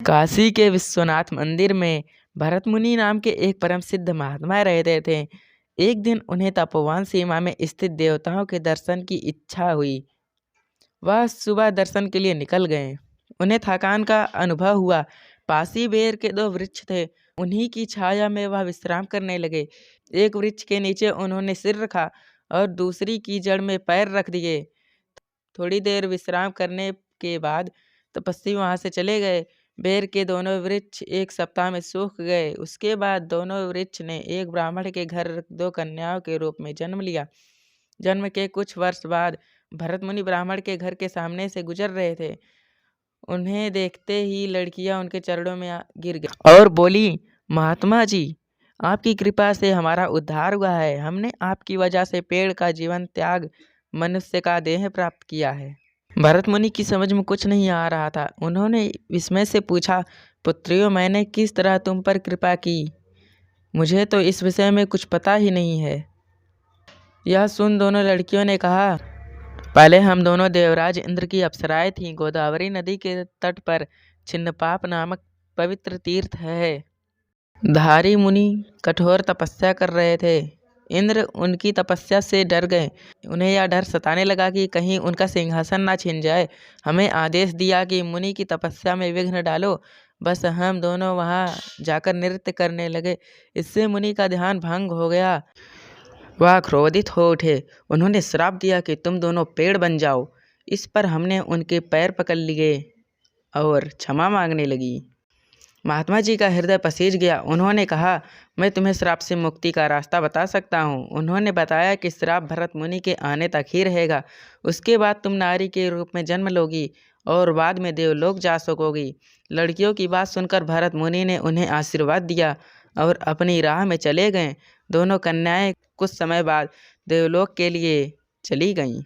काशी के विश्वनाथ मंदिर में भरत मुनि नाम के एक परम सिद्ध महात्मा रहते थे। एक दिन उन्हें तपोवन सीमा में स्थित देवताओं के दर्शन की इच्छा हुई। वह सुबह दर्शन के लिए निकल गए। उन्हें थकान का अनुभव हुआ। पास ही बेर के दो वृक्ष थे, उन्हीं की छाया में वह विश्राम करने लगे। एक वृक्ष के नीचे उन्होंने सिर रखा और दूसरी की जड़ में पैर रख दिए। थोड़ी देर विश्राम करने के बाद तपस्वी वहां से चले गए। बेर के दोनों वृक्ष एक सप्ताह में सूख गए। उसके बाद दोनों वृक्ष ने एक ब्राह्मण के घर दो कन्याओं के रूप में जन्म लिया। जन्म के कुछ वर्ष बाद भरत मुनि ब्राह्मण के घर के सामने से गुजर रहे थे। उन्हें देखते ही लड़कियां उनके चरणों में गिर गई और बोली, महात्मा जी, आपकी कृपा से हमारा उद्धार हुआ है। हमने आपकी वजह से पेड़ का जीवन त्याग मनुष्य का देह प्राप्त किया है। भरत मुनि की समझ में कुछ नहीं आ रहा था। उन्होंने विस्मय से पूछा, पुत्रियों, मैंने किस तरह तुम पर कृपा की? मुझे तो इस विषय में कुछ पता ही नहीं है। यह सुन दोनों लड़कियों ने कहा, पहले हम दोनों देवराज इंद्र की अप्सराएं थीं। गोदावरी नदी के तट पर छिन्नपाप नामक पवित्र तीर्थ है। धारी मुनि कठोर तपस्या कर रहे थे। इंद्र उनकी तपस्या से डर गए। उन्हें यह डर सताने लगा कि कहीं उनका सिंहासन ना छिन जाए। हमें आदेश दिया कि मुनि की तपस्या में विघ्न डालो। बस हम दोनों वहां जाकर नृत्य करने लगे। इससे मुनि का ध्यान भंग हो गया। वह क्रोधित हो उठे। उन्होंने श्राप दिया कि तुम दोनों पेड़ बन जाओ। इस पर हमने उनके पैर पकड़ लिए और क्षमा मांगने लगी। महात्मा जी का हृदय पसीज गया। उन्होंने कहा, मैं तुम्हें श्राप से मुक्ति का रास्ता बता सकता हूँ। उन्होंने बताया कि श्राप भरत मुनि के आने तक ही रहेगा। उसके बाद तुम नारी के रूप में जन्म लोगी और बाद में देवलोक जा सकोगी। लड़कियों की बात सुनकर भरत मुनि ने उन्हें आशीर्वाद दिया और अपनी राह में चले गए। दोनों कन्याएं कुछ समय बाद देवलोक के लिए चली गईं।